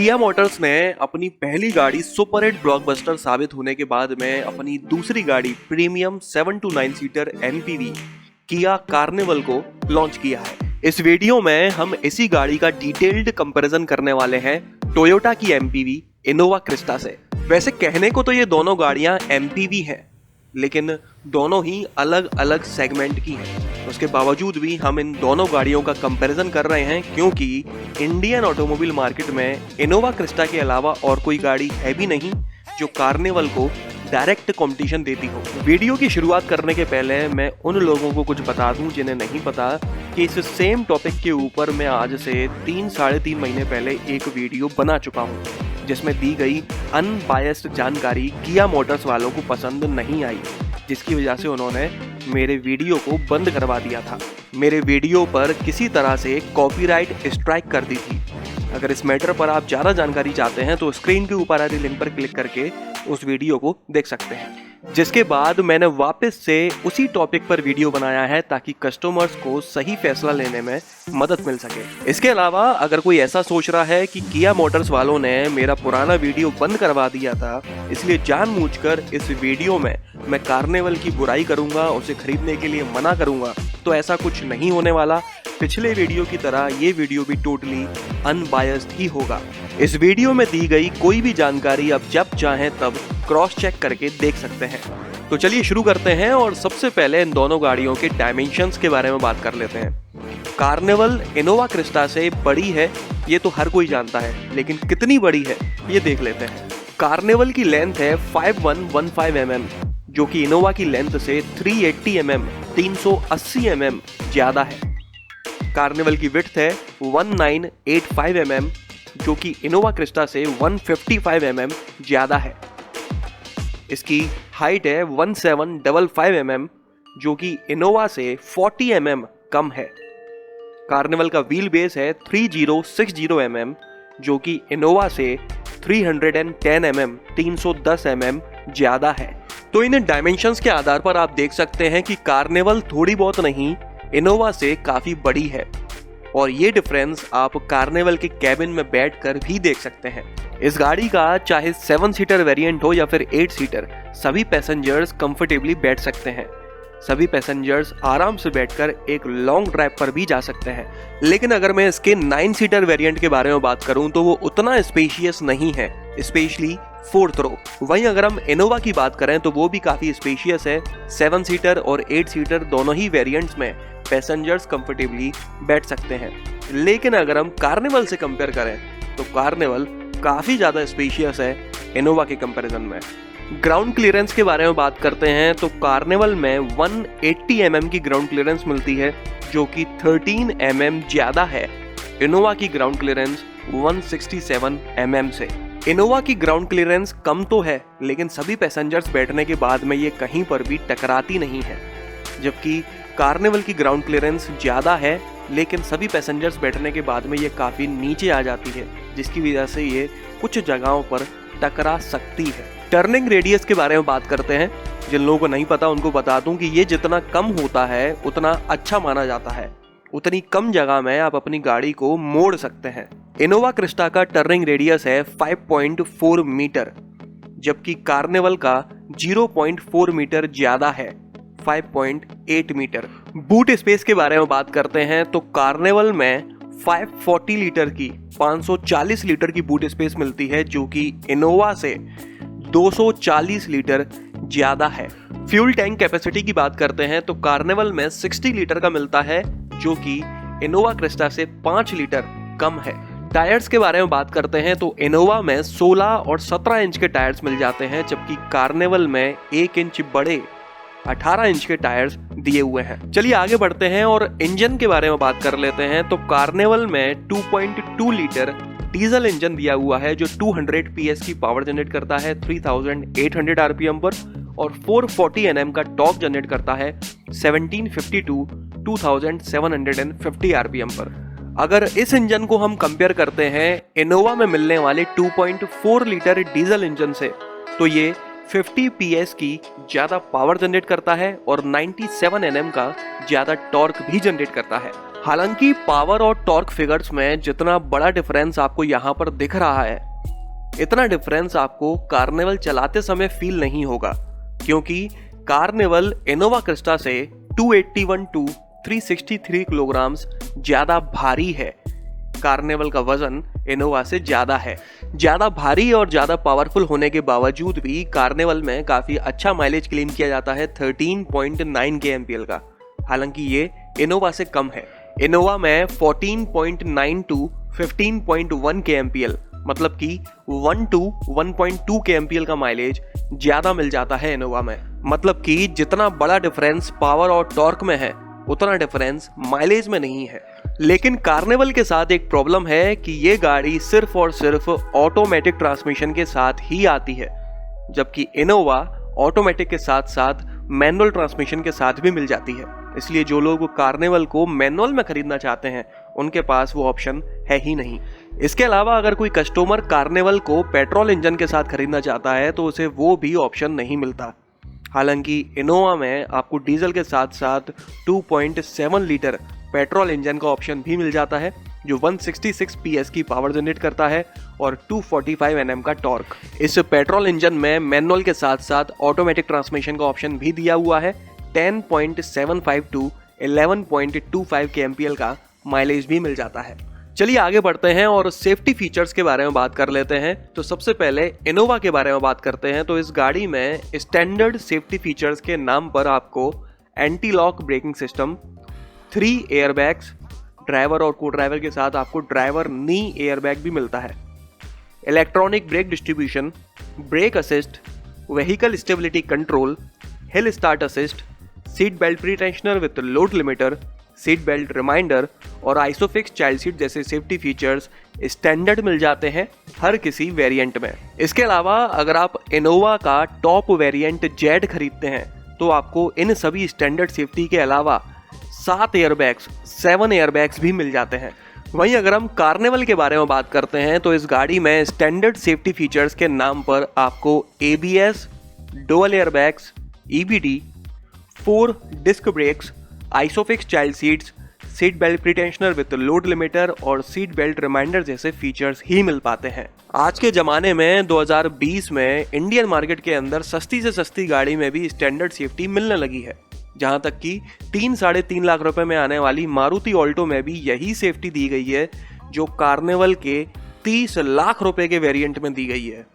किया मोटर्स ने अपनी पहली गाड़ी सुपर हिट ब्लॉकबस्टर साबित होने के बाद में अपनी दूसरी गाड़ी premium 7 to 9 seater MPV Kia Carnival को लॉन्च किया है। इस वीडियो में हम इसी गाड़ी का डिटेल्ड कंपैरिजन करने वाले हैं टोयोटा की एमपीवी इनोवा क्रिस्टा से। वैसे कहने को तो ये दोनों गाड़ियां एमपीवी हैं, लेकिन दोनों ही अलग अलग सेगमेंट की हैं। उसके बावजूद भी हम इन दोनों गाड़ियों का कंपैरिजन कर रहे हैं, क्योंकि इंडियन ऑटोमोबाइल मार्केट में इनोवा क्रिस्टा के अलावा और कोई गाड़ी है भी नहीं जो कार्निवल को डायरेक्ट कंपटीशन देती हो। वीडियो की शुरुआत करने के पहले मैं उन लोगों को कुछ बता दूं जिन्हें नहीं पता कि इस सेम टॉपिक के ऊपर मैं आज से 3-3.5 महीने पहले एक वीडियो बना चुका हूं, जिसमें दी गई अनबायस्ड जानकारी किया मोटर्स वालों को पसंद नहीं आई, जिसकी वजह से उन्होंने मेरे वीडियो को बंद करवा दिया था। मेरे वीडियो पर किसी तरह से कॉपीराइट स्ट्राइक कर दी थी। अगर इस मैटर पर आप ज़्यादा जानकारी चाहते हैं तो स्क्रीन के ऊपर आ रही लिंक पर क्लिक करके उस वीडियो को देख सकते हैं। जिसके बाद मैंने वापस से उसी टॉपिक पर वीडियो बनाया है ताकि कस्टमर्स को सही फैसला लेने में मदद मिल सके। इसके अलावा अगर कोई ऐसा सोच रहा है कि किया मोटर्स वालों ने मेरा पुराना वीडियो बंद करवा दिया था, इसलिए जानबूझकर इस वीडियो में मैं कार्निवल की बुराई करूंगा, उसे खरीदने के लिए मना करूंगा, तो ऐसा कुछ नहीं होने वाला। पिछले वीडियो की तरह ये वीडियो भी टोटली अनबायस्ड ही होगा। इस वीडियो में दी गई कोई भी जानकारी आप जब चाहें तब क्रॉस चेक करके देख सकते हैं। तो चलिए शुरू करते हैं और सबसे पहले इन दोनों गाड़ियों के डायमेंशंस के बारे में बात कर लेते हैं। कार्निवल इनोवा क्रिस्टा से बड़ी है ये तो हर कोई जानता है, लेकिन कितनी बड़ी है ये देख लेते हैं। कार्निवल की लेंथ है 5115 mm, जो कि इनोवा की लेंथ से 380 mm 380 mm ज्यादा है। कार्निवल की विड्थ है 1985 mm, जो कि इनोवा क्रिस्टा से 155 mm ज्यादा है। इसकी हाइट है 1755 mm, जो कि इनोवा से 40 mm कम है। कार्निवल का व्हील बेस है 3060 mm, जो कि इनोवा से 310 mm 310 mm ज्यादा है। तो इन डायमेंशंस के आधार पर आप देख सकते हैं कि कार्निवल थोड़ी बहुत नहीं इनोवा से काफी बड़ी है, और ये डिफरेंस आप कार्निवल के कैबिन में बैठकर भी देख सकते हैं। इस गाड़ी का चाहे 7 सीटर वेरिएंट हो या फिर 8 सीटर, सभी पैसेंजर्स कंफर्टेबली बैठ सकते हैं। सभी पैसेंजर्स आराम से बैठकर एक लॉन्ग ड्राइव पर भी जा सकते हैं। लेकिन अगर मैं इसके 9 सीटर वेरिएंट के बारे में बात करूं तो वो उतना स्पेशियस नहीं है, स्पेशली 4th रो। वहीं अगर हम इनोवा की बात करें तो वो भी काफी स्पेशियस है। 7 सीटर और 8 सीटर दोनों ही वेरिएंट्स में पैसेंजर्स कंफर्टेबली बैठ सकते हैं। लेकिन अगर हम कार्निवल से कंपेयर करें तो कार्निवल काफी ज्यादा स्पेशियस है इनोवा के कंपैरिजन में। ग्राउंड क्लियरेंस के बारे में बात करते हैं तो कार्निवल में 180 mm की ग्राउंड क्लियरेंस मिलती है, जो कि 13 mm ज्यादा है इनोवा की ग्राउंड क्लियरेंस 167 mm से। इनोवा की ग्राउंड क्लियरेंस कम तो है, लेकिन सभी पैसेंजर्स बैठने के बाद में ये कहीं पर भी टकराती नहीं है, जबकि कार्निवल की ग्राउंड क्लियरेंस ज्यादा है, लेकिन सभी पैसेंजर्स बैठने के बाद में ये काफी नीचे आ जाती है, जिसकी वजह से ये कुछ जगहों पर टकरा सकती है। टर्निंग रेडियस के बारे में बात करते हैं। जिन लोगों को नहीं पता उनको बता दूं कि ये जितना कम होता है उतना अच्छा माना जाता है। उतनी कम जगह में आप अपनी गाड़ी को मोड़ सकते हैं। इनोवा क्रिस्टा का टर्निंग रेडियस है 5.4 मीटर, जबकि कार्निवल का 0.4 मीटर ज्यादा है, 5.8 मीटर। बूट स्पेस के बारे में बात करते हैं तो कार्निवल में 540 लीटर की 540 लीटर की बूट स्पेस मिलती है, जो कि इनोवा से 240 लीटर ज्यादा है। फ्यूल टैंक कैपेसिटी की बात करते हैं तो कार्निवल में 60 लीटर का मिलता है, जो कि इनोवा क्रिस्टा से 5 लीटर कम है। टायर्स के बारे में बात करते हैं तो इनोवा में 16 और 17 इंच के टायर्स मिल जाते हैं, जबकि कार्निवल में 1 इंच बड़े 18 इंच के टायर्स दिए हुए हैं। चलिए आगे बढ़ते हैं और इंजन के बारे में बात कर लेते हैं तो कार्निवल में 2.2 लीटर डीजल इंजन दिया हुआ है, जो 200 PS की पावर जनरेट करता है 3800 RPM पर, और 440 Nm का टॉर्क जनरेट करता है 1750 to 2750 RPM पर। अगर इस इंजन को हम कंपेयर करते हैं इनोवा में मिलने वाले 2.4 लीटर डीजल इंजन से, तो ये 50 PS की ज्यादा पावर जनरेट करता है और 97 Nm का ज्यादा टॉर्क भी जनरेट करता है। हालांकि पावर और टॉर्क फिगर्स में जितना बड़ा डिफरेंस आपको यहाँ पर दिख रहा है, इतना डिफरेंस आपको कार्निवल चलाते समय फील नहीं होगा, क्योंकि कार्निवल इनोवा क्रिस्टा से 281 टू 363 किलोग्राम्स ज्यादा भारी है। कार्निवल का वजन इनोवा से ज्यादा है। ज्यादा भारी और ज्यादा पावरफुल होने के बावजूद भी कार्निवल में काफी अच्छा माइलेज क्लेम किया जाता है 13.9 kmpl का। हालांकि ये इनोवा से कम है। इनोवा में 14.9 टू 15.1 kmpl मतलब कि 1 टू 1.2 kmpl का माइलेज ज्यादा मिल जाता है इनोवा में। मतलब कि जितना बड़ा डिफरेंस पावर और टॉर्क में है, उतना डिफरेंस माइलेज में नहीं है। लेकिन कार्निवल के साथ एक प्रॉब्लम है कि ये गाड़ी सिर्फ और सिर्फ ऑटोमेटिक ट्रांसमिशन के साथ ही आती है, जबकि इनोवा ऑटोमेटिक के साथ साथ मैनुअल ट्रांसमिशन के साथ भी मिल जाती है। इसलिए जो लोग कार्निवल को मैनुअल में खरीदना चाहते हैं, उनके पास वो ऑप्शन है ही नहीं। इसके अलावा अगर कोई कस्टमर कार्निवल को पेट्रोल इंजन के साथ खरीदना चाहता है तो उसे वो भी ऑप्शन नहीं मिलता। हालांकि इनोवा में आपको डीजल के साथ साथ 2.7 लीटर पेट्रोल इंजन का ऑप्शन भी मिल जाता है, जो 166 PS की पावर जनरेट करता है और 245 Nm का टॉर्क। इस पेट्रोल इंजन में मैनुअल के साथ साथ ऑटोमेटिक ट्रांसमिशन का ऑप्शन भी दिया हुआ है। 10.75 टू 11.25 kmpl का माइलेज भी मिल जाता है। चलिए आगे बढ़ते हैं और सेफ्टी फीचर्स के बारे में बात कर लेते हैं। तो सबसे पहले इनोवा के बारे में बात करते हैं। तो इस गाड़ी में स्टैंडर्ड सेफ्टी फीचर्स के नाम पर आपको anti lock braking system, 3 airbags, driver और को ड्राइवर के साथ आपको ड्राइवर नी एयरबैग भी मिलता है, electronic brake distribution, brake assist, vehicle stability control, hill start assist, seat belt pre tensioner with load limiter, seat belt reminder और आइसोफिक्स चाइल्ड सीट जैसे सेफ्टी फीचर्स स्टैंडर्ड मिल जाते हैं हर किसी वेरिएंट में। इसके अलावा अगर आप इनोवा का टॉप वेरिएंट जेड खरीदते हैं तो आपको इन सभी स्टैंडर्ड सेफ्टी के अलावा 7 एयरबैग्स भी मिल जाते हैं। वहीं अगर हम कार्निवल के बारे में बात करते हैं तो इस गाड़ी में स्टैंडर्ड सेफ्टी फीचर्स के नाम पर आपको ABS, dual airbags, EBD, 4 disc brakes, isofix child seats, seat belt pretensioner with load limiter और सीट बेल्ट रिमाइंडर जैसे फीचर्स ही मिल पाते हैं। आज के ज़माने में 2020 में इंडियन मार्केट के अंदर सस्ती से सस्ती गाड़ी में भी स्टैंडर्ड सेफ्टी मिलने लगी है। जहां तक कि 3-3.5 लाख रुपए में आने वाली मारुति ऑल्टो में भी यही सेफ्टी दी गई है, जो कार्निवल के 30 लाख रुपए के वेरिएंट में दी गई है।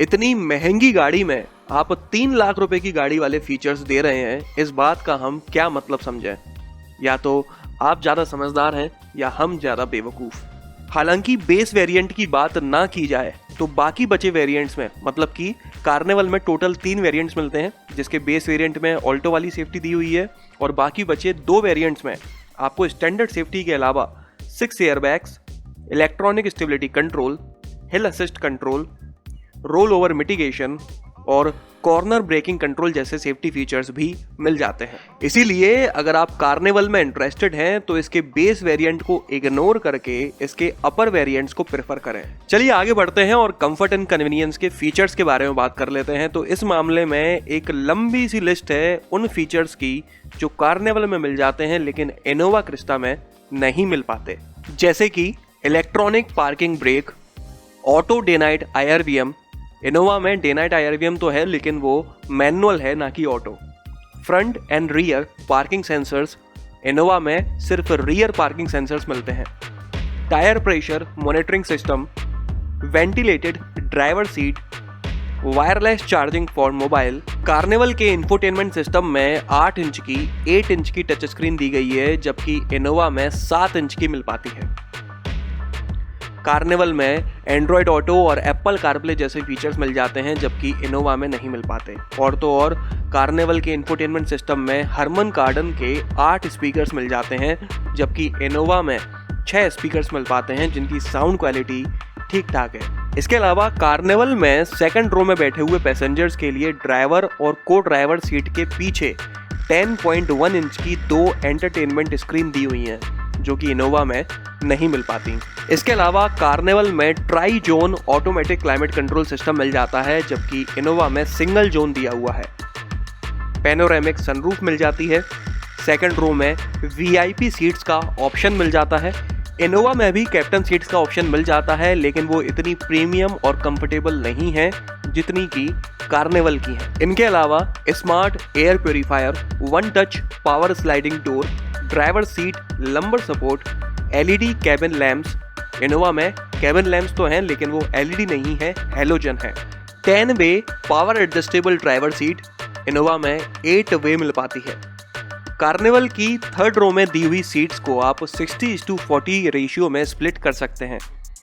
इतनी महंगी गाड़ी में आप 3 लाख रुपए की गाड़ी वाले फीचर्स दे रहे हैं, इस बात का हम क्या मतलब समझें? या तो आप ज़्यादा समझदार हैं या हम ज़्यादा बेवकूफ़। हालांकि बेस वेरिएंट की बात ना की जाए तो बाकी बचे वेरिएंट्स में, मतलब कि कार्निवल में टोटल 3 वेरिएंट्स मिलते हैं, जिसके बेस वेरिएंट में ऑल्टो वाली सेफ्टी दी हुई है और बाकी बचे 2 वेरिएंट्स में आपको स्टैंडर्ड सेफ्टी के अलावा 6 एयरबैग्स, इलेक्ट्रॉनिक स्टेबिलिटी कंट्रोल, हिल assist control, roll over mitigation और कॉर्नर ब्रेकिंग कंट्रोल जैसे सेफ्टी फीचर्स भी मिल जाते हैं। इसीलिए अगर आप कार्निवल में इंटरेस्टेड हैं तो इसके बेस वेरिएंट को इग्नोर करके इसके अपर वेरिएंट्स को प्रेफर करें। चलिए आगे बढ़ते हैं और कंफर्ट एंड कन्वीनियंस के फीचर्स के बारे में बात कर लेते हैं। तो इस मामले में एक लंबी सी लिस्ट है उन फीचर्स की जो कार्निवल में मिल जाते हैं लेकिन इनोवा क्रिस्टा में नहीं मिल पाते, जैसे कि electronic parking brake, auto day night IRVM। Innova में डे नाइट IRVM तो है लेकिन वो मैनुअल है, ना कि auto. Front end rear parking sensors, Innova में सिर्फ रियर पार्किंग सेंसर्स मिलते हैं। Tyre pressure monitoring system, ventilated driver seat, wireless charging for mobile. Carnival के इंफोटेनमेंट सिस्टम में 8 इंच की 8 इंच की टच स्क्रीन दी गई है, जबकि इनोवा में 7 इंच की मिल पाती है। कार्निवल में एंड्रॉयड ऑटो और एप्पल कारप्ले जैसे फीचर्स मिल जाते हैं, जबकि इनोवा में नहीं मिल पाते। और तो और कार्निवल के इंफोटेनमेंट सिस्टम में हरमन कार्डन के 8 स्पीकर्स मिल जाते हैं, जबकि इनोवा में 6 स्पीकर्स मिल पाते हैं जिनकी साउंड क्वालिटी ठीक ठाक है। इसके अलावा कार्निवल में सेकंड रो में बैठे हुए पैसेंजर्स के लिए ड्राइवर और को ड्राइवर सीट के पीछे 10.1 इंच की 2 एंटरटेनमेंट स्क्रीन दी हुई हैं, जो कि इनोवा में नहीं मिल पाती। इसके अलावा कार्निवल में tri zone automatic climate control system मिल जाता है, जबकि इनोवा में सिंगल जोन दिया हुआ है। पैनोरामिक सनरूफ मिल जाती है, सेकंड रो में VIP सीट्स का ऑप्शन मिल जाता है। इनोवा में भी कैप्टन सीट्स का ऑप्शन मिल जाता है, लेकिन वो इतनी प्रीमियम और कंफर्टेबल नहीं है जितनी कि कार्निवल की है। इनके अलावा smart air purifier, one touch power sliding door, driver seat lumbar support, LED cabin lamps. Innova में कैबिन लैंप्स तो हैं लेकिन वो LED नहीं है, हैलोजन है। 10 way power adjustable driver seat. Innova में 8 वे मिल पाती है। कार्निवल की थर्ड रो में दी हुई सीट्स को आप 60:40 रेशियो में स्प्लिट कर सकते हैं,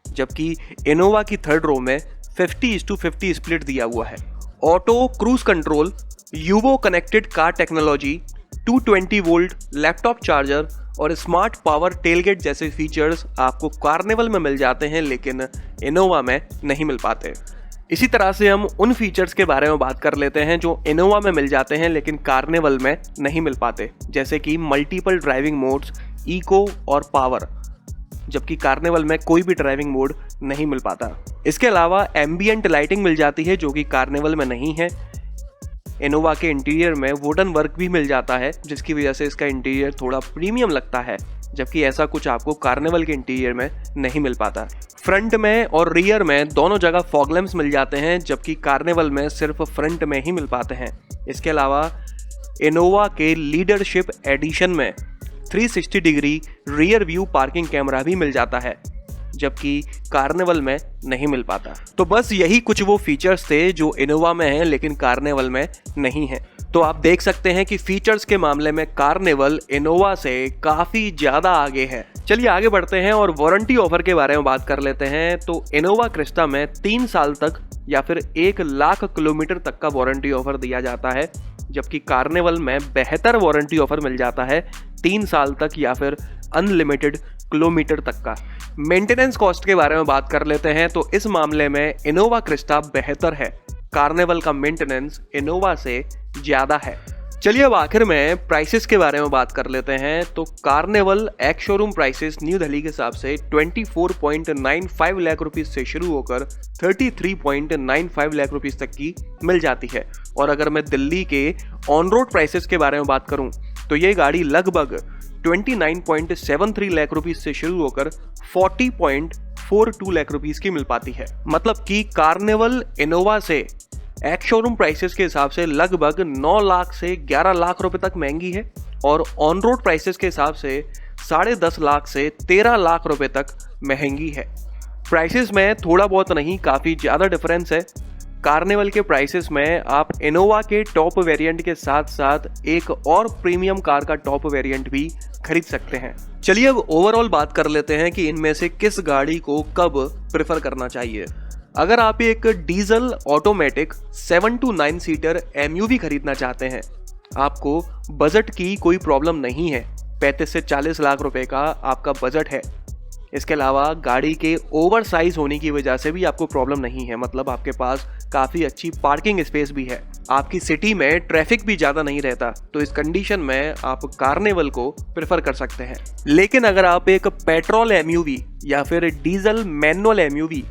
जबकि इनोवा की थर्ड रो में 50:50 स्प्लिट दिया हुआ है। Auto cruise control, UVO connected car technology, 220 volt laptop charger और स्मार्ट पावर टेलगेट जैसे फीचर्स आपको कार्निवल में मिल जाते हैं, लेकिन इनोवा में नहीं मिल पाते। इसी तरह से हम उन फीचर्स के बारे में बात कर लेते हैं जो इनोवा में मिल जाते हैं लेकिन कार्निवल में नहीं मिल पाते, जैसे कि मल्टीपल ड्राइविंग मोड्स, इको और पावर, जबकि कार्निवल में कोई भी ड्राइविंग मोड नहीं मिल पाता। इसके अलावा एम्बिएंट लाइटिंग मिल जाती है जो कि कार्निवल में नहीं है। इनोवा के इंटीरियर में वुडन वर्क भी मिल जाता है, जिसकी वजह से इसका इंटीरियर थोड़ा प्रीमियम लगता है, जबकि ऐसा कुछ आपको कार्निवल के इंटीरियर में नहीं मिल पाता। फ्रंट में और रियर में दोनों जगह फॉग लैंप्स मिल जाते हैं, जबकि कार्निवल में सिर्फ फ्रंट में ही मिल पाते हैं। इसके अलावा इनोवा के लीडरशिप एडिशन में 360 degree rear view parking camera भी मिल जाता है, जबकि कार्निवल में नहीं मिल पाता। तो बस यही कुछ वो फीचर्स थे जो इनोवा में हैं लेकिन कार्निवल में नहीं है। तो आप देख सकते हैं कि फीचर्स के मामले में कार्निवल इनोवा से काफ़ी ज़्यादा आगे है। चलिए आगे बढ़ते हैं और वारंटी ऑफर के बारे में बात कर लेते हैं। तो इनोवा क्रिस्टा में 3 साल तक या फिर 1 लाख किलोमीटर तक का वारंटी ऑफर दिया जाता है, जबकि कार्निवल में बेहतर वारंटी ऑफर मिल जाता है 3 साल तक या फिर अनलिमिटेड किलोमीटर तक का। मेंटेनेंस कॉस्ट के बारे में बात कर लेते हैं। तो इस मामले में इनोवा क्रिस्टा बेहतर है, कार्निवल का मेंटेनेंस इनोवा से ज़्यादा है। चलिए अब आखिर में प्राइसेस के बारे में बात कर लेते हैं। तो carnival ex showroom prices new Delhi के हिसाब से 24.95 लाख रुपीस से शुरू होकर 33.95 लाख रुपीस तक की मिल जाती है। और अगर मैं दिल्ली के ऑन रोड प्राइसेस के बारे में बात करूं तो ये गाड़ी लगभग 29.73 लाख रुपीस से शुरू होकर 40.42 लाख रुपीस की मिल पाती है। मतलब कि कार्निवल इनोवा से एक्स शोरूम प्राइसेस के हिसाब से लगभग 9 लाख से 11 लाख रुपए तक महंगी है, और ऑन रोड प्राइसेस के हिसाब से 10.5 लाख से 13 लाख रुपए तक महंगी है। प्राइसेस में थोड़ा बहुत नहीं, काफ़ी ज़्यादा डिफरेंस है। कार्निवल के प्राइसेस में आप इनोवा के टॉप वेरिएंट के साथ साथ एक और प्रीमियम कार का टॉप वेरिएंट भी खरीद सकते हैं। चलिए अब ओवरऑल बात कर लेते हैं कि इनमें से किस गाड़ी को कब प्रेफर करना चाहिए। अगर आप एक diesel automatic 7 to 9 seater MUV खरीदना चाहते हैं, आपको बजट की कोई प्रॉब्लम नहीं है, 35 से 40 लाख रुपए का आपका बजट है। इसके अलावा गाड़ी के ओवर साइज होने की वजह से भी आपको प्रॉब्लम नहीं है, मतलब आपके पास काफ़ी अच्छी पार्किंग स्पेस भी है, आपकी सिटी में ट्रैफिक भी ज़्यादा नहीं रहता, तो इस कंडीशन में आप कार्निवल को प्रेफर कर सकते हैं। लेकिन अगर आप एक पेट्रोल MUV या फिर डीजल मैनुअल MUV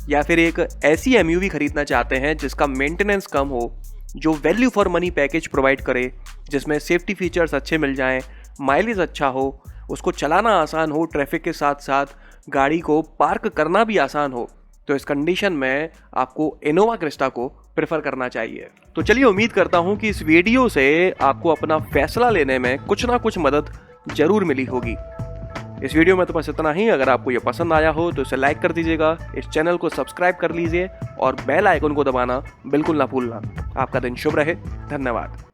या फिर एक ऐसी MUV खरीदना चाहते हैं जिसका मेंटेनेंस कम हो, जो value for money package provide करे, जिसमें सेफ्टी फीचर्स अच्छे मिल जाएं, माइलेज अच्छा हो, उसको चलाना आसान हो, ट्रैफिक के साथ साथ गाड़ी को पार्क करना भी आसान हो, तो इस कंडीशन में आपको इनोवा क्रिस्टा को प्रेफर करना चाहिए। तो चलिए उम्मीद करता हूँ कि इस वीडियो से आपको अपना फैसला लेने में कुछ ना कुछ मदद जरूर मिली होगी। इस वीडियो में तो बस इतना ही। अगर आपको ये पसंद आया हो तो इसे लाइक कर दीजिएगा, इस चैनल को सब्सक्राइब कर लीजिए और बेल आइकन को दबाना बिल्कुल ना भूलना। आपका दिन शुभ रहे। धन्यवाद।